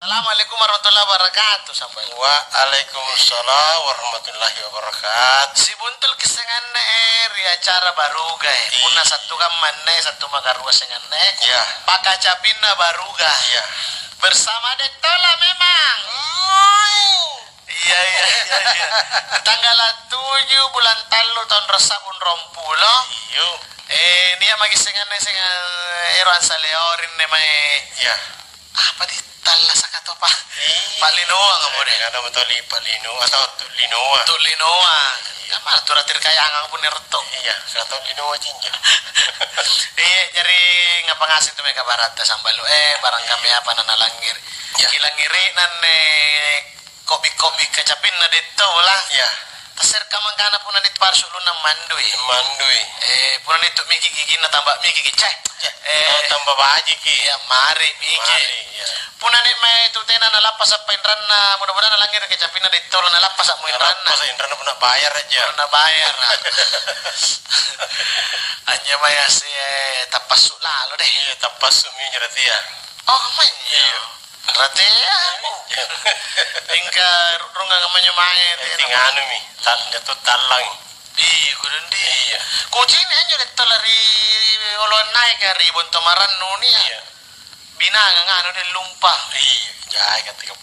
Assalamualaikum warahmatullahi wabarakatuh sampai. Waalaikumsalam warahmatullahi wabarakatuh. Si buntul kesengan eri acara baru gay. Puna satu kamane satu magarua sengan Ya. Pakacaping Makassar. Ya. Bersama DAENG TOLA memang. Iya. Tanggal 7 bulan talu tahun resabun rompulo. Iyo. Nia magi sengan eroan saleorin nemai. Ya. Apa di tala sakato pa? Pak Linoa kamu deh. Karena betul Pak Lino atau Linoa. Tuh Linoa. Kamar tuh ratir kaya angang pun nerto. Iya, kata Linoa jinja. Iya, nyari ngapa ngasih tuh mereka barat sambal lu barang kami apa nana langir. Ya. Kilang ngiri nane kopi kecapin na dito lah. Ya. Tasir kamang kana pun nanti parsu lu nang mandui. Mandui. Pun nanti miki gigi na tambah miki giceh. Tambah baji ki. Iya, mari miki. Ya. Pun nanti mai tu tena na lapas apa indran na mudah-mudahan na langir kecapin na dito na lapas apa indran na. Masa Indra pernah bayar aja. Pernah bayar. Hanya maya si tapasuk lalu deh. Iya, tapas suminya rati ya. Oh, iya. Rati ya. Tinggal runga namanya main. Tinganu mi. Jatuh talang. Iya, kudun di. Iya. Kucing aja dito lari ulon naik dari bontomaran nuni ya. Iya. Binanga ngano di lumpah. Iya. Jai kan 30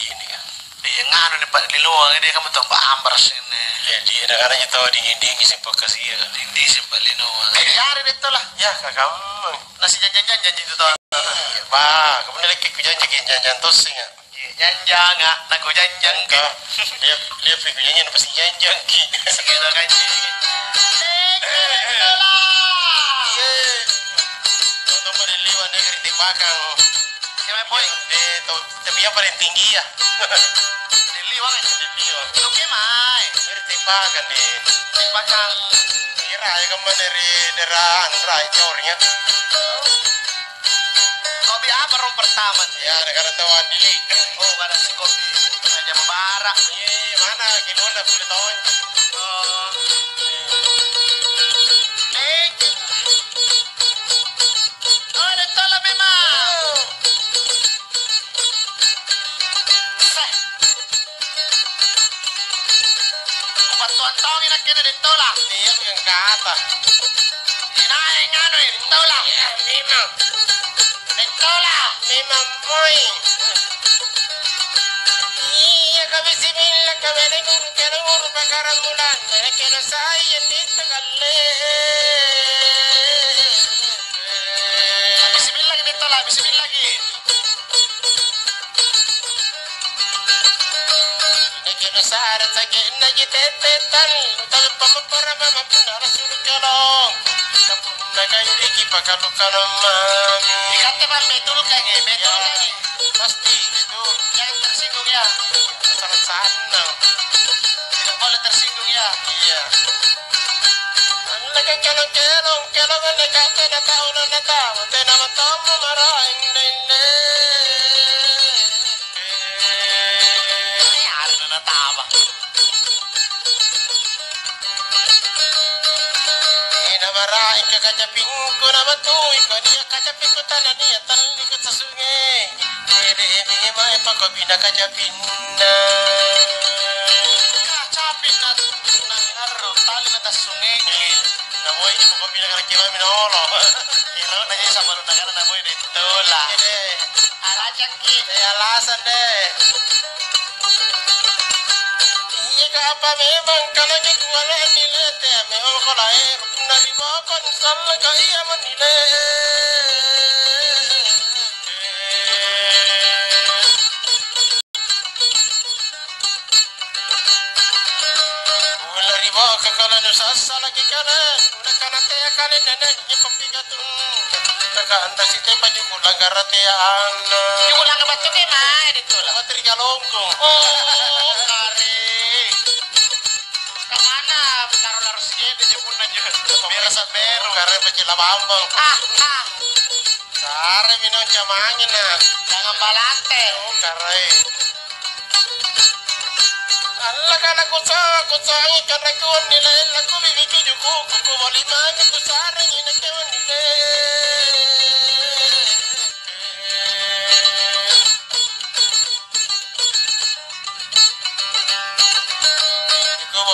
ini kan. Iya ngano di Pak Liluang ini kamu tahu Pak Ambras ini. Jadi kadang-kadang kita dingin-dingin sih bekas iya kan. Di Pak Liluang. Cari dito lah. Ya, kakak. Nasi janji itu tahu. Iya, bah, kemudian lagi kujanjikin janjan tosing ya. Janjang nggak, naku janjang Enggak, lihat videonya pasti janjang ki. Sekitar kan Tuh pada liwan negeri di bakang. siapa boy? Tapi yang paling tinggi ya. Di liwang aja. Di liwan. Itu gimana? Negeri di bakang di. Di bakal. Kira ya kemana dari daerah Andra nyornya. Kopi apa rom pertama? Ya, negara tahu adili. Oh, ada si kopi. Aja barak. Iya, mana kiloan dah 10 tahun. Ada tola memang. Tuan-tuan akhirnya ditola. Dia yang kata. Inaing ano eh, ditola. Ya, memang. Ditola. Memang boy. Iya kami simila kami dengar kenur bakaran bulan mereka na saya di tegale. Bismillah lagi ditola, bismillah lagi. Mereka na sara sakit na jitetetan tapi pamapara mama benar suruh kelong. Kapun nagai iki pakalukan mami. Dikata pak betul kayaknya, betul kayaknya. Pasti itu Jangan tersinggung ya. sangat senang. Tidak boleh tersinggung ya. Iya. Naga kelong na kata na tao na tao tena matamu maraing nene. Ini hari na natama. Ina maraing kakacaping ko na batuy ko niya kacaping ko tanan niya talikot sa sungai. Emi may pakobina kacapin na. Kacapin na nangaro tali na tasungay. Namoy di pakobina ka nakima minolo. Iro na niya sa balon na ka na mo yun ditola. Alacak ki. Alasan deh. Iya ka apa memang kalau kekuala nilete memang kalau air na ribakon sama ka iya manile. Ulah ribaka kalau nusasa lagi kanan. Udah kanan teh kanan nenek ni papigatun. Naka anda si teh baju pulang garate ana. Yung ulang ka ba ito kay May ditola? Materi galongkong. Oh, kare. Kamana? Laro-laro sige, di pun na dyan. Bera sa bero. Kare pacila bambang. Ah. Kare minang jamangin na. Jangan balate. Oh kare. Allah kana kusa ikan aku nilai laku bibi juku kuku wali mami kusara ni nak nilai.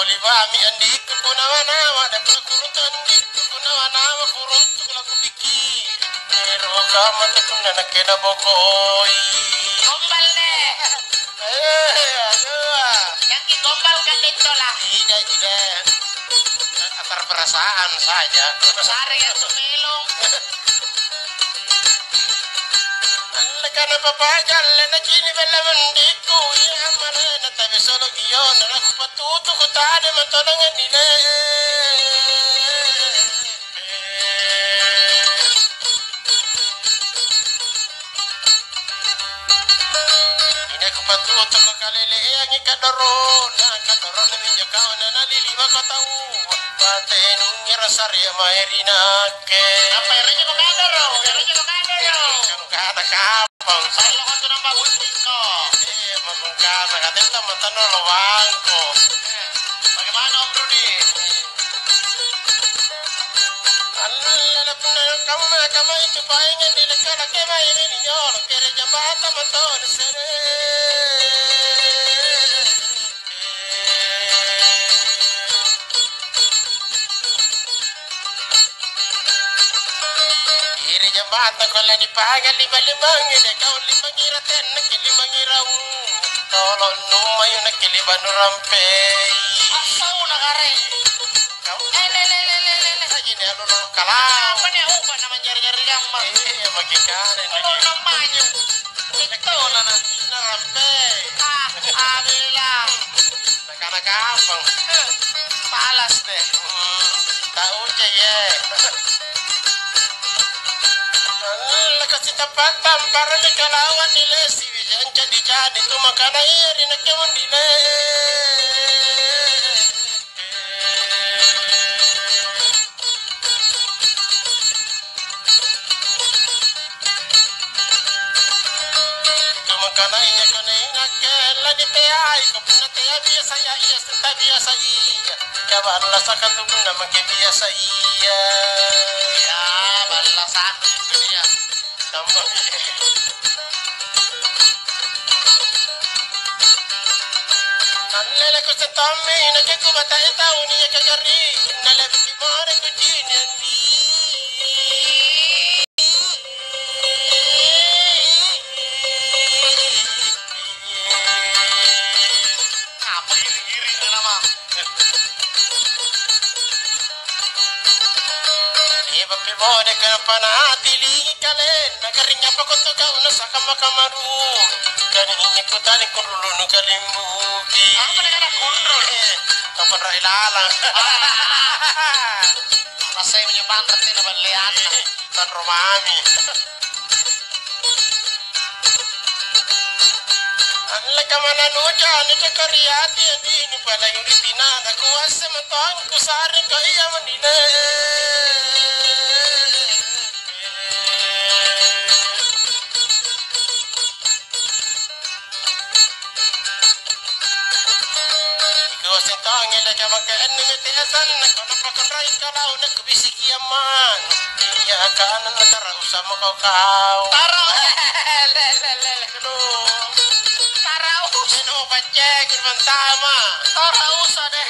Olivami andi kunawa-nawa dan kurutan kunawa-nawa kurut lagu biki. Pero kama tekuna nakena bokoi. Gombal deh. Aduh. Yang gombal kan tola. Tidak. Antar perasaan saja. Sari yang tumelong. Karena papagal na kini bela mandiku ya mana na tabi solo giyon na aku patuto ko tade matolongan nila. Ina ko patuto ko kalele ang ikadoro na minyo kao na nalilima ko tau. Pate nung irasari mairina ke. Apa irinya ko kadaro? Irinya ko kadaro. Kamu kata kapang. Salo ko to ng baguntis ko. Magkana ka din tamatano lawang ko. Bagaimana Om Rudi? Alalap na kama itu pahingan di lekala kema ini ninyol. Kere jabata matod sere. Kere jabata ko lang ipagal lima-limang ide kau limangira ten nakilimangiraw. Tolong numayo nakiliban rampey. Ako na kare. Lele. Lagi ni ano nung kalaw. Apa nih upa naman jari-jari gampang. Magkikanin Ano lagi. naman yun? Ito na na. Rampey. Bilang. Nakakapang. Palas deh. Tahu je ye. Kasi tapatan para ni kalawan nila si Wijan jadi tu makana iri nakyawan nila. Tu makana inya kona inakela ni teai kapuna teai biasa ya iya senta biasa iya. Kabar lasakan tu guna makin biasa iya. Ya, balasan itu dia. Tambah Nalala ko sa tami, nagkakubata itaw niya kagari. Nalapit mo na ko dinandi. Apa iri-iri na naman? Iba pibode ka na panatili kalen. Nagarinya pa ko to ka una sa kamakamaru. Kanihinya ko tali ko rulo kalimbuki. Apa na ka kontrol? Kapan ra ilalang. Masay mo yung bangat nila banlian. Tan Romami. Alla kamana nuja ni takariati adini pala yung ritina na kuwasa matang kusari ka iya manila. Kuwasa tang ila jabang ka anu metiasan na konapakonray kalau na kubisiki yaman. Iya kanan na tara usama kau. Taro! Lele. Tarau! Sino ba check man tama? Tarausa deh.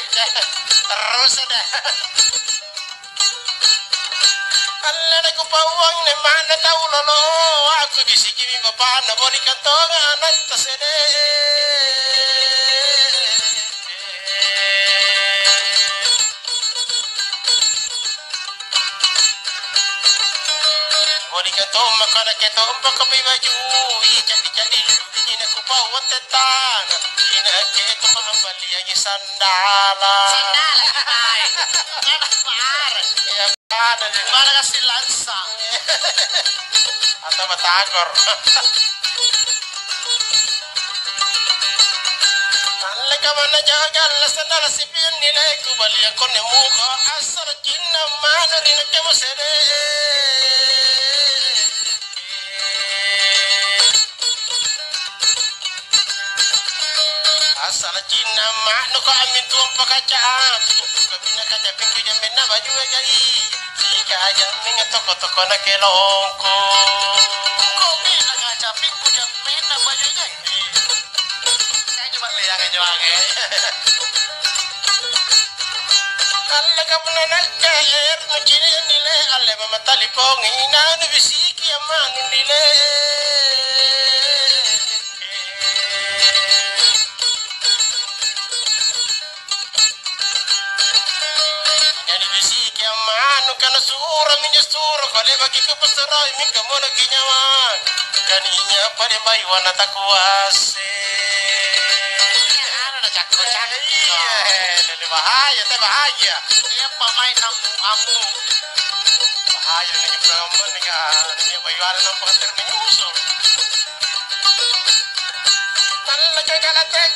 Terus dah. Allah na kupawang na mana tahu lolo. Aku bisiki mi bapa na bori katongan tasene. Bori katong makana ketong pakapi baju. Jadi ina kupawang tetan. Ina keto pangambali ang sandala. Sandala ay. Anak par. Ya ada di Mana kasi lansa. atau batagor. Alaka mana jagal sandala sipin nilai kubali ako ni muka asar jinna manarin ke musere. Asal jinna manu ko amin tuang pakacaan. Kami nakajaping ko jamin na baju ajai. Sika jamin toko-toko na kelongko. Kopi nakajaping ko jamin na baju niya. Kaya nyo bang liyangan nyo angin? alla kapna nakkayer no kini nile alle mama talipong ina no bisiki amanu nile yani bisiki amanu kana sura minja sura kale bagi ke peserai min kamono kinyawan kaninya pare mai wana takuase Ano na cakko. bahaya teh bahaya Dia pemain amu. bahaya na yung programan ni ka niya bayuan ng pagter menyusul talaga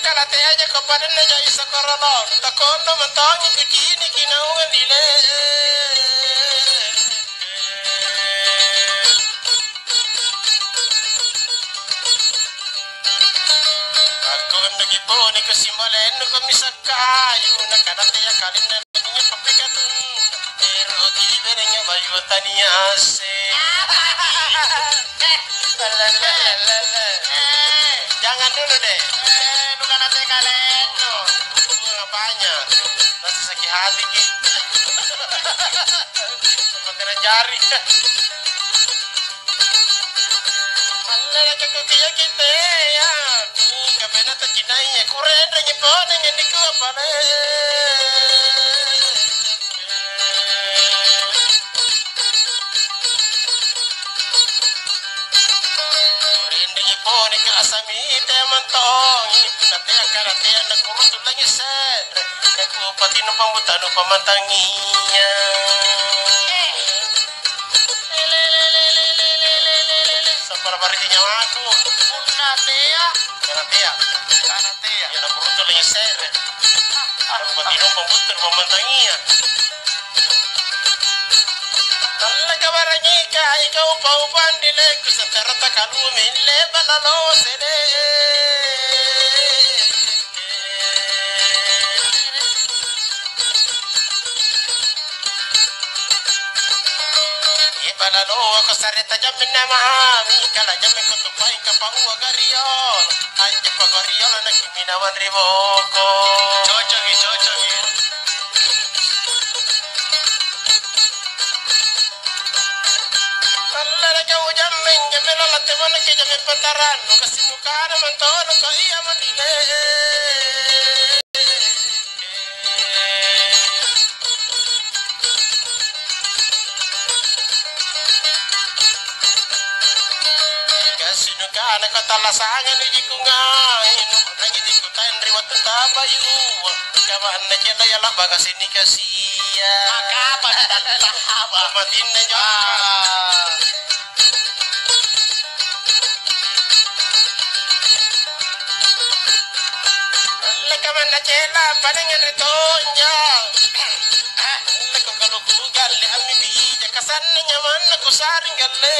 kalate aja kepada na jay sa korodon takono mantongi kini kinaungan dile Nagipon ko simbalen ko misakayo nakadate ya kalin na niya papikatun pero di berenya bayu tania ase jangan dulu deh Bukan nate kalendo. ngapanya nanti sakit hati ki sementara jari Allah kaya kita ya kapena ta jinainya kurenda nyipone ngene ku apa ne kurenda nyipone ke asami te mantong nanti akarate na kurutu lagi set aku patino pambutano pamantanginya sapara barinya aku Natea. kanatea ya na kurutu lagi set aku patino pambutan pamantanginya talaga barangika ikaw paupan dile kusatarata kalumin le balalo sede balalo ako sarita jamin na mahami kala jamin ko tupay kapang wagariol ay pagariol na kiminawan riboko Cocok. alla na kau jamin jamin la temana ke jamin pataran no kasinukara mantono ko iya manile Sinugana ka talasangan ni jikungai nagi jikutain riwat tabayu kawan na jela ya laba kasini kasia Maka dan tahap. matin na jaka alla kaman na jela padangan ritonya alla ko kaluku galle ami bija kasan nyaman na kusaring galle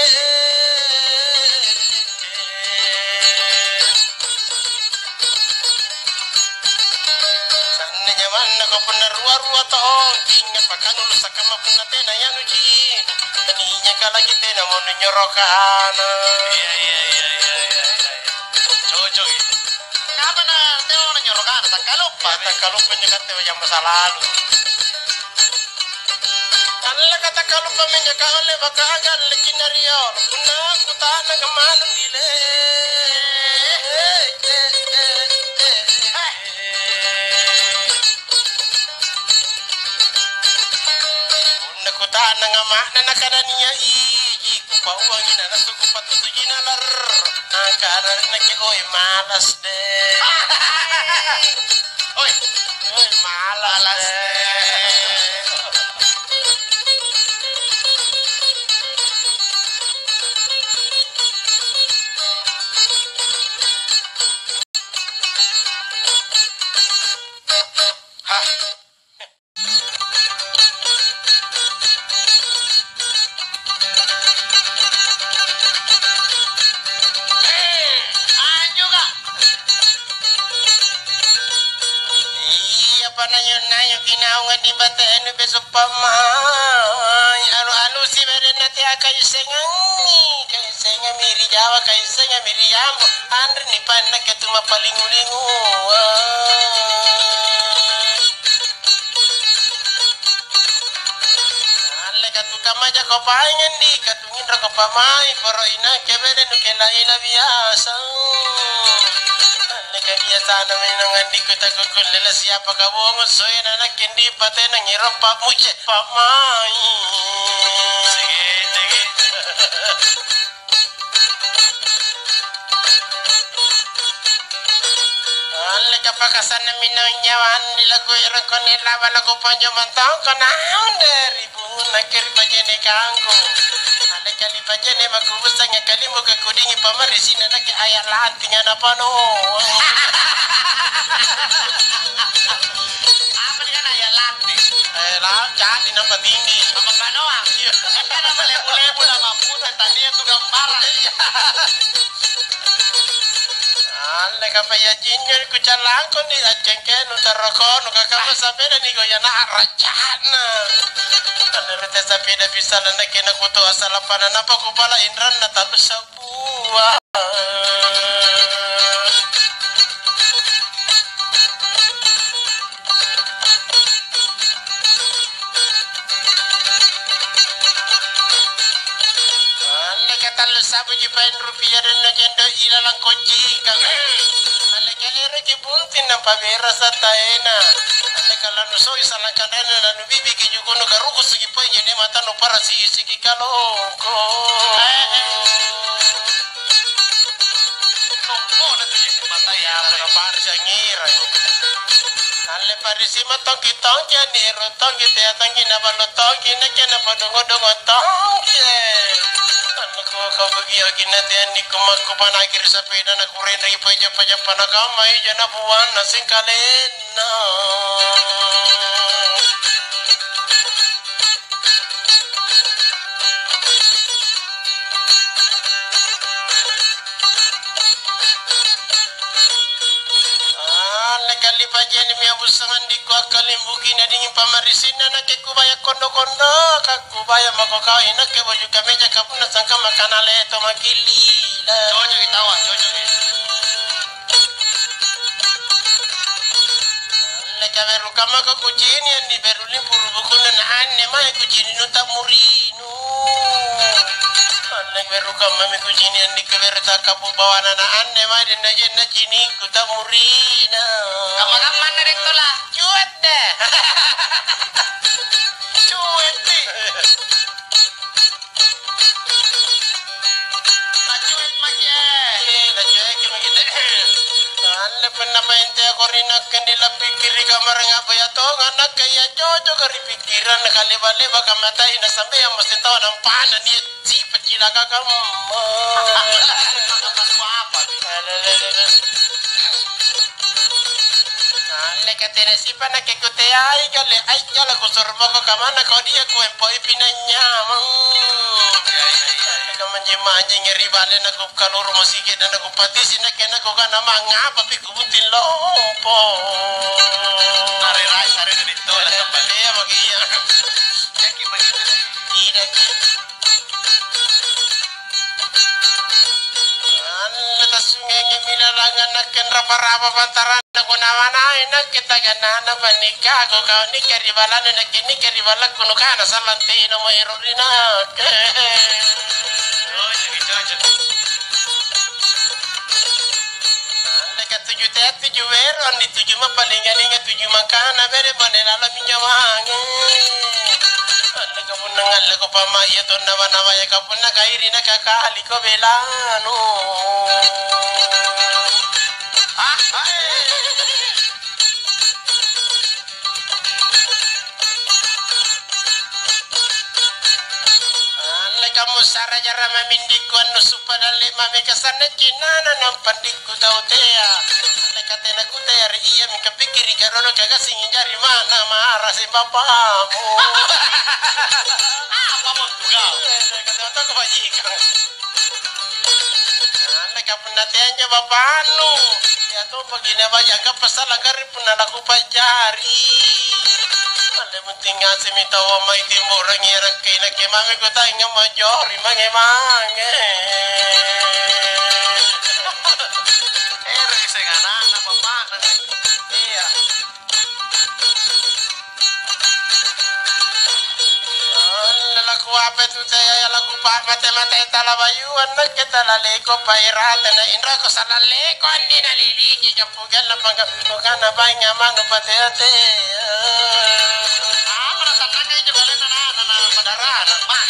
nyaman ko bener ruwa tong kinga pakanu sakama punna tena yanu jin taninya kala kita na mon nyorokana Iya. Cocok. Ngapa na teo na nyorokan takalupa. takalupa nyakat yang masa lalu alla kata kalupa menyaka ole bakagal lekinario punna kutana kamanu dile Kutana nga makna na kananiya iji kupawangin na suku patutujin na lar nakarar na ki oy malas de oy malas de nayo ginawa di bata anu besok pamay anu si beren nati akay sengang miri jawa kay sengang miri yambo andre ni pan nakatuma palingulingu kamaja ko paingan di katungin ra ko pamai pero ina kebede nu kena ina biasa. Leka biasa na minangan di ko tagukulela siapa kabungot soy na nakindi pate nang hirap pa muche pamai. Sige, sige. Leka pakasan na minanyawan nila ko irang ko nila wala ko panyo mantang ko na dari nakiri bajene kanggo. Leka li bajene magubusta nga kalimo ka kudingi pamarisi na naki ayat lanting na pano. Apa dia na ya lati? Lah jadi nampak tinggi. Apa kanoa? Kan apa lebu-lebu na maputa tadi itu gambar. Leka pa ya jinyo ku calang ko ni acengke nu taroko nu kakapa sampai na ni go ya na racana. Rete sapida bisa lana kena kuto asal panan apa kupala indran na talu sabua. Kata lu sabu jipain rupiah dan najendo ilalang koji kang. Ale kalero jibuntin na pabera sa taena. Ale kala nu so isalang kanana na nu bibi ki jugo nu garuko sigi pa yene mata nu para si sigi kalongko. Kompo na tuh ya mata ya. Ya para sa ngira. Ale parisi matong kitong jani rotong kita atong kinabalotong kinakena padungo-dungo tong. Ko kabagyo kinatian ni kumakko panakir sa peda na kuren ri paja panagamay jana buwan na singkalena. Kali pajen mi abusangan di ko kalimbugi na dingin pamarisin na nakikubaya kondo-kondo kakubaya makokain na keboju kameja kapuna sangka makanale to makilila. Jojo kitawa, jojo gitu. Leka beru kama ko kujini ni beruli puru bukuna na anne mai kujini nu tamurinu. Lek beru kama mi kujini ni keberu takapu bawana na anne mai den najen na jini ku tamurina. Kapan na deng tola? Cuet deh. Cuet deh. Cuek maknya. Na cuek gitu. Alle pernah ente ako rin nagkandila pikiri kamar nga ba yato nga nagkaya jojo kari pikiran nakali-bali baka matay na sabi ang masitaw ng pana ni si pachila kakamo. Katene si pa nakikute ay gali ay jala kusurbo ko kamana ko dia ko empo ipinanyamang. Manji-manji ngeri bale na ko kalur musike na ko patisi na kena ko kana mangapa pi kubutin lopo. Sare na dito Wala sa bale magiya. Jackie begitu. Ida ki. Leta sungengi milalangan naken rapa-rapa pantaran na kunawanay na kita ganana panika ko kau ni keribalan na kini keribalan kuno kana sa lantino mo irorina. Jojo. Leka tujuh teh tujuh weron di tujuh mah palingan tujuh makana bere bandela la pinjamange. Leka punangan leko pama iya to nawa ya kapuna kairi na kakali ko belano. Kamu sara jara mamindiko anu supadale mame kasana cinana nampandiku tau tea leka tena ku tea iya mi kepikiri karono kaga singi jari mana marah si bapamu. Apa mau tugal? Kata to kebajikan. Leka pendateannya bapanu ya to begini aja ka pasal agar pun aku pajari. Penting nga simitawa may timurang irak kay nakimami ko tayo nga majori mange. Isa nga na papa. Iya. Lalakuan apa tu saya lagu pak mata talabayu anak kita laleko pairata na indra ko sa laleko andi na liliki kapugan na pagkapugan na ba ngamang no pateate Merasa kakak aja balik na madara mah.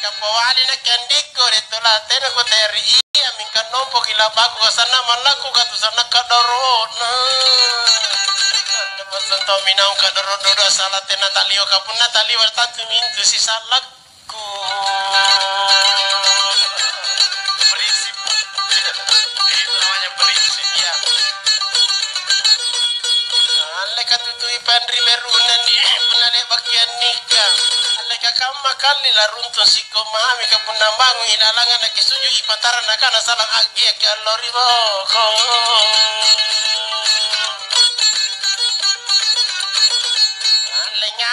kapawali na kendiko dito latte na ko teri iya mingkan nompo kilabaku kasana malaku katu sana kadorot na Santo minau kadoro dodo salate natalio kapun natali wartatu mintu si salakku Prinsip. Itu namanya prinsip. ya alle katutui pandri beruna ni punale bakian nikah alle kakama kali laruntun si komami kapun nambangu ilalangan na kisuju ipataran nakana salang agi ke allori boko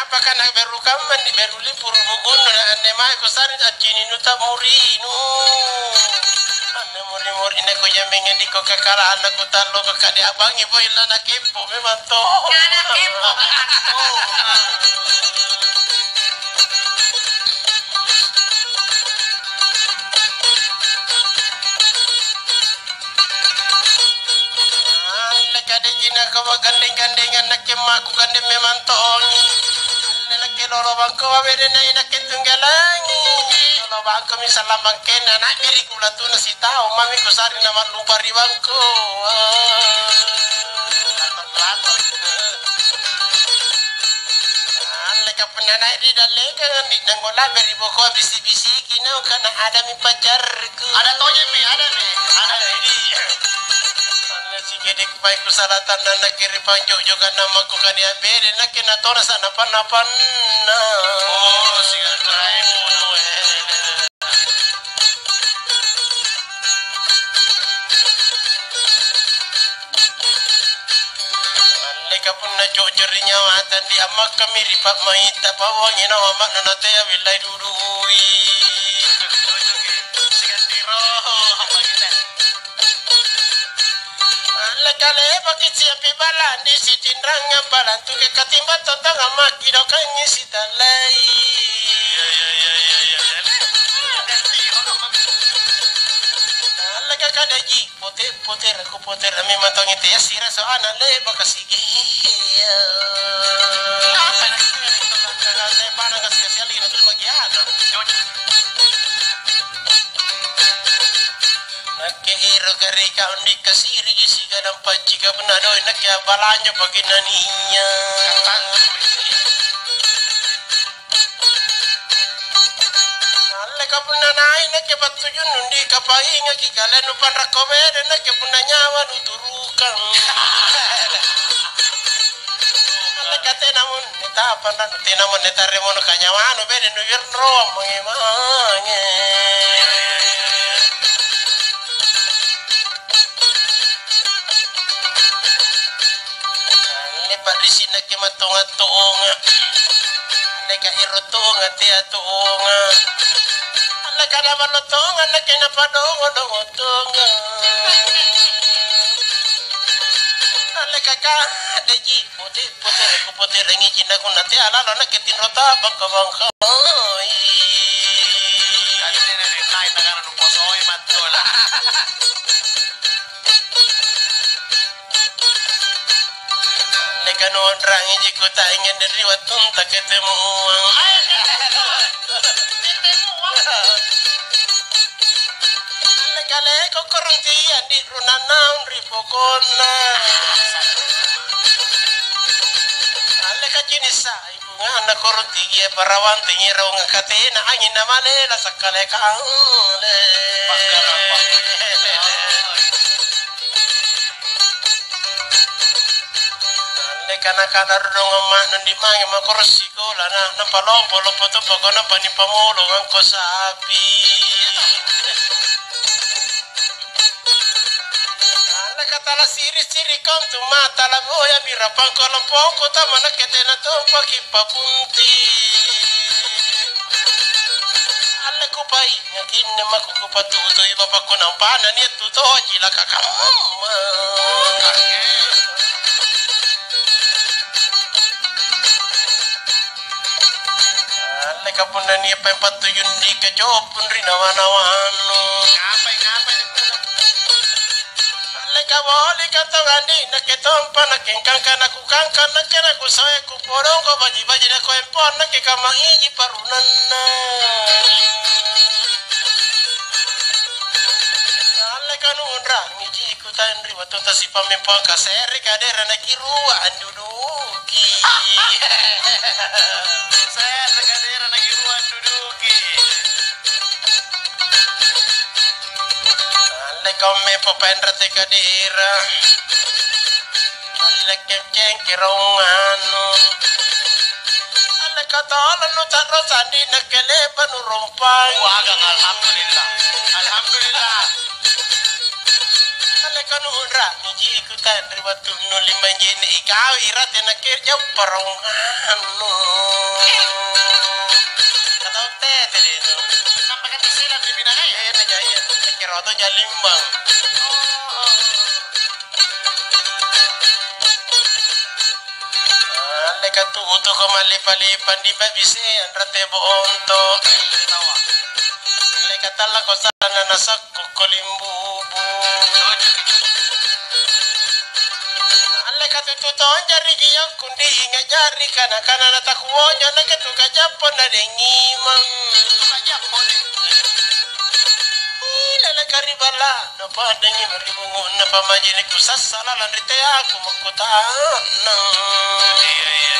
apa kan beru kaman di beru lipur bugun na ane mai ko sari akini nuta murinu ane muri ne ko yamenga di ko kakala anak ko talo ko kade abangi boy lana kempo memang to Ada kepo. ane kade jina ko gandeng-gandengan nak kemaku gandeng memang to ke loro bangko wabere na ina ketunggalangi loro bangko misalnya bangkena na biri kula tuna si tau mami ko sari na malupa ri bangko leka penana di dalega di nangola beri boko bisi-bisi kina kana ada mi pacarku Ada toje mi, ada mi. Ada ini. si gede pai ku salatan na kiri panjo juga nama ku kan ya bere na kena tora sana pan Oh, si Doraemon. leka pun na jo jerinya watan di amak kami ripak maita pawangi na amak na nate ya bilai dudui kale bagi siapi balan di sitinrang balan tu ke katimba tontang amak kiro kanyi sitalai lega kadaji poter aku poter ami matong itu ya sira so ana le bakasige apa nak saya pana kasih sekali na tul magiana Nakke hero gareka undi kasiri gisi gadam panci ka benado nak ya balanya bagi naninya alle ka punanai nak ke batujun undi ka painga ki kalen upan rakobere nak ke punanya wan uturukan alle ka tenamun neta panan tenamun neta remono kanyawano bere no yerno mangemange di sini ke matonga neka irotonga tia tonga neka na malotonga neka na padongo tonga neka ka deji pote rengi jina kuna tia lalo neka tinrota bangka Kali ini naik tagaran posoy matola. Neka non rangi jiku tak ingin dari watun tak ketemu Neka leko korang tia di runanam ripokona Neka jinisa ibu ngana korang tia parawan tingi raung katena angin namale la sakale kaule kana dong mak nandi mangi makorsi ko lana nampalompo lopo to pokona pani pamulo angko sapi ala katala siri kom tu mata la goya birapang kolompo ko tamana ketena to paki papunti ala ko pai ngakin maku ko patu to iba pakona pana ni tu to jila kakam punan ya pempatuyun di kejopun rina wanawano. Ngapain? Leka boli katongandi na ketompa na kengkangka na kukangka na kena kusoe kuporong ko baji na ko empon na kekamangiji parunan na. Leka nundra ngiji ikutan riwatu tasi pamempong kaseri kadera na kirua anduduki. Saya sekadera lagi ruang duduki. Leka me popendra te kadera. Leka ceng kirongano. Leka tola no taro sandi na keleba no rompang. Wagang alhamdulillah. Leka nundra ngiji ikutan riwatu no limanjini ikaw irate na kerja parongano. Katau tete dito. Sampai kata silat di binangay. Najaya kiroto jalimbang. Leka tuto ko malipalipan di babise anrate boonto. Tawa. Leka tala ko sana nasak kolimbubu. Leka tuto jari giyang kundi hinga jari kana natakuonyo na ketuka japon na dengimang. Ajak boleh. Karibala na padangi maribungo na pamajini kusasala lanrite aku makutana. Iya.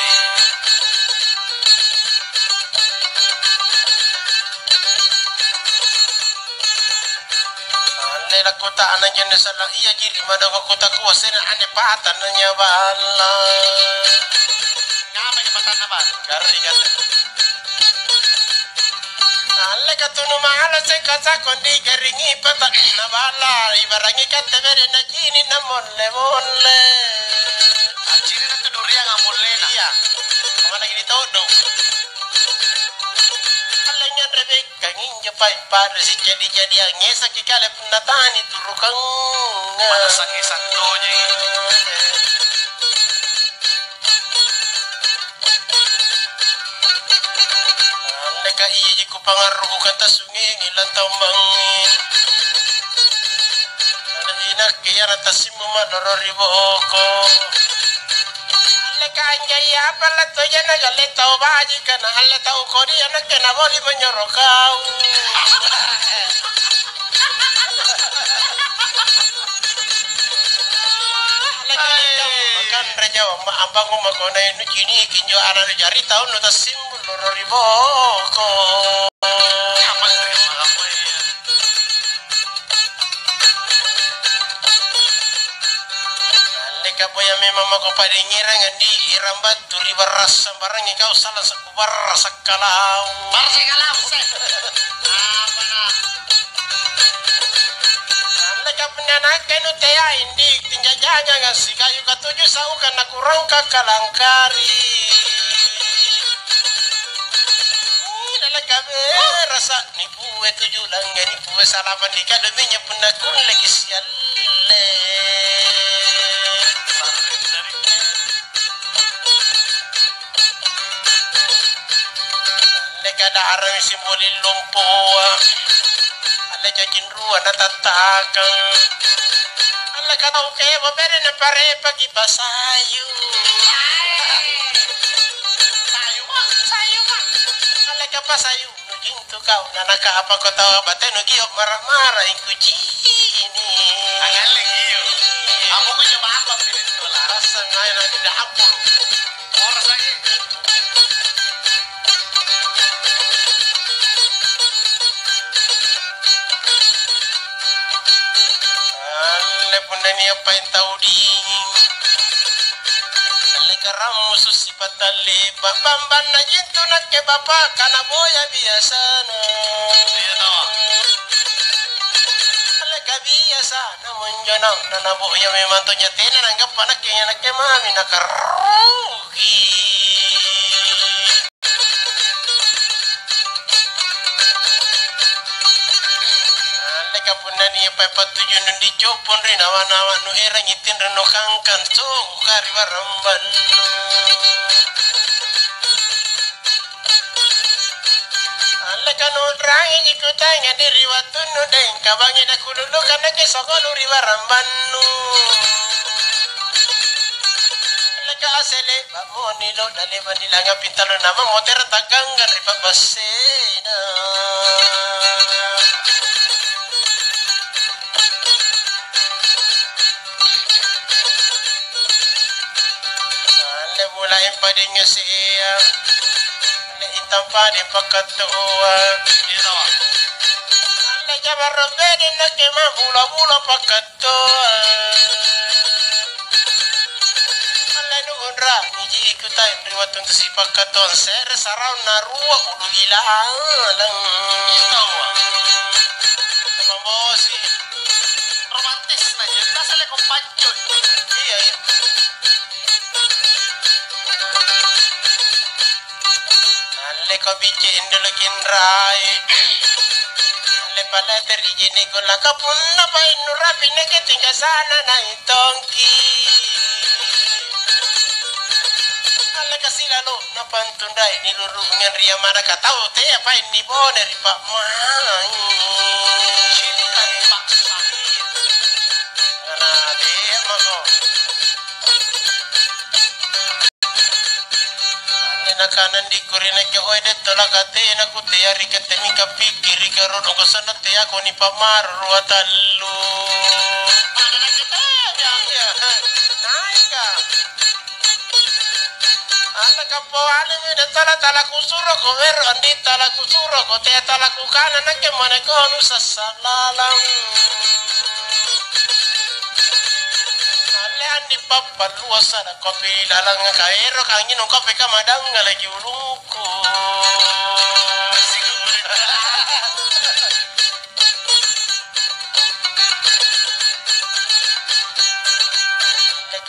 Lela kota ananya salang iya jiri madang kota kuasena ane patan nanya bala. Ngapain kebatan apa? Kari kata. Alle katunu mahala se kasa kondi keringi pata na bala ibarangi kata bere na jini na molle. Aciri na tuduri yang amulena. Iya. Mana gini todo. Alanya rebek kangin japai par si jadi yang ngesa kikale punatani turukang. Mana sang doje. Leka iya ku pangaruh kata sungi ngilan tambangin. Inak kaya natasimu madorori boko. Leka anjay apa la to jana gale tau baji kana alle tau kodi anak kena boli menyorokau. Kan reja ma abangu makona inu jini kinjo ana jari tau no tasimu dorori boko. Kapoya memang mau kepadingirang di irambat turi baras sembarang kau salah sekubar sakalau. Barsegalau. Apa nak? Leka penyanak kenu tea indi tinjajanya ngasih kayu katuju sau kana kurang kakalangkari. Leka rasa nipu tujuh langgan nipu salaman di kademinya penakun lagi sialle. Kada arang simbolin lumpuwa. Ala jajin ruwa natatakang. Ala katau kaya mabere na pare pagi basayu. Sayu mah. Ala kapasayu nujing tu kau nanaka apa kau tahu abate nugiyok marah-marah iku jini. Angaling iyo. Amo ko yung apa pilit ko la. Rasa ngayon ang dapur. Oras lagi. Pundan apa yang tahu dingin. Lekaramu susi patale bambam na jintu na ke bapa kana boya biasa na. Iya tawa. Leka biasa na monjono na boya memang to nyatena nanggap anak yang anak mami nakarugi. Kapunan niya papatuyo nun di jopon rin awan-awan no erang itin rin no kangkan so kari baramban. kanudrangi jikutanya diri watunu deng kabangin aku dulu karena kisokonu riwarambanu lega asele bamoni lo dale banilanga pintalo nama moter taganggan ripa basena ale mulai padingnya siya tampa di pakatua Dito. alla jabarro bene na che ma bula pakatua alla nuunra ni ji ikuta indri watun si pakaton ser sarau narua ulu ilalang Dito. mambosi Romantis na yun. Nasa lekong panchon. iya alle ko bici indul kinrai alle pala teriji ni gola kapunna pa inura pine ke tingga sana na itongki alle kasila lo na pantundai ni lurungan ria mana ka tau te apa ini bone ri pak mai Cinta dipaksa. ngana dia mako kanan di kurina ke oide tola kate na kuteyari kate mi kapikiri karo dong sana te ako ni pamaru atallu Mana na kita ya? naika ala kapo ale mi de tala kusuro ko vero andi tala kusuro ko te tala kukana na ke mone ko nu sasalalam di papa luasa na kopi lalang kairo kangin ng kopi kamadang lagi ulungku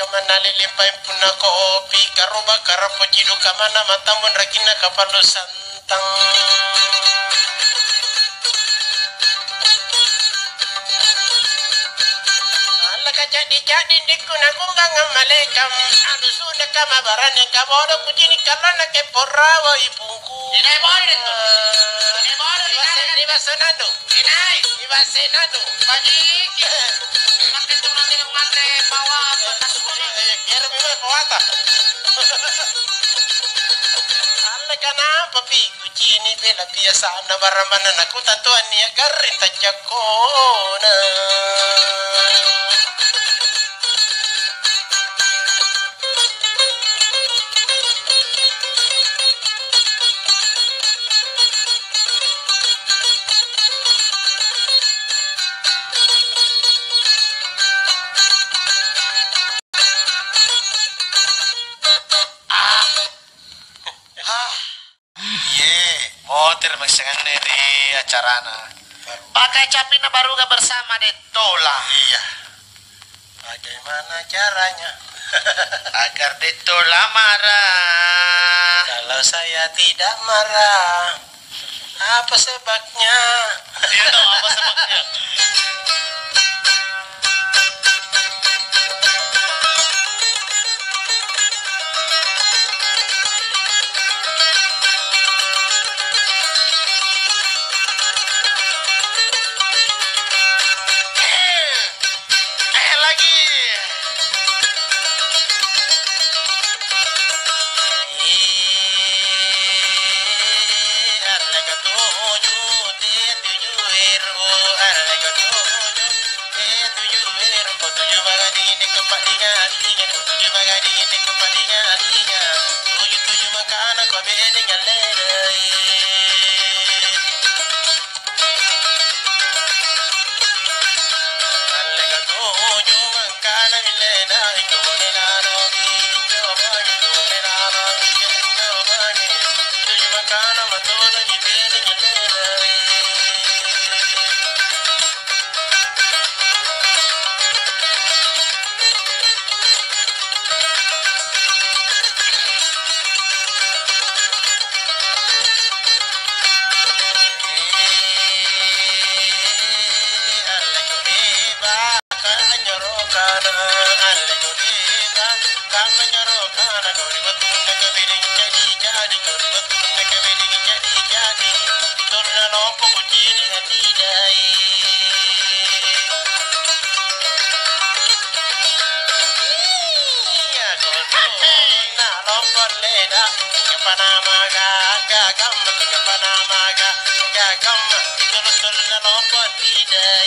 kamana lilimpay puna kopi karoba karapo jidu kamana matamun rakina kapalo santang jadi dikuna kungang malekam adu sudah kama barane kabodo kujini kalana ke porawa ibungku Inay boleh itu. Inay boleh. di basenado Inay. di basenado Pajik. Nanti tuh nanti ngante bawa bekas semua. kira memang kuata alle kenapa pi kujini bela biasa na baramana naku tatuan ni agarin tajakona Motor magsakan di acara na. Pakacaping na baru ka bersama di tola. iya bagaimana caranya Agar di tola marah. kalau saya tidak marah apa sebabnya Iya tahu apa sebabnya. Lagi. panamaga gagam tiga panamaga gagam ikut terlalu tidak.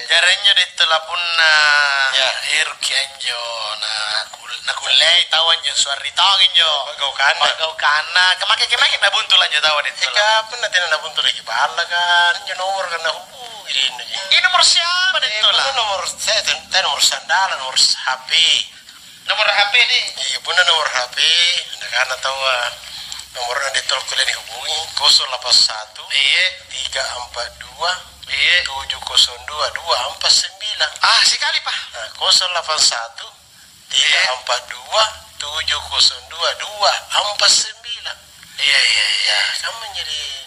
Jarenya ditelah punna ya irkianjo na kulay tawan jo suari tawin jo pagau kana kemake na buntul aja tawan itu ika punna tena na buntul lagi bala kan jo nomor kan hubu ini nomor siapa itu lah nomor saya nomor sandalan nomor HP nomor HP nih iya punna nomor HP ada kana tawa nomor yang ditolak ini hubungi 081 iya 342 iya 702 249 sekali pak 081 342 702 249 iya kamu jadi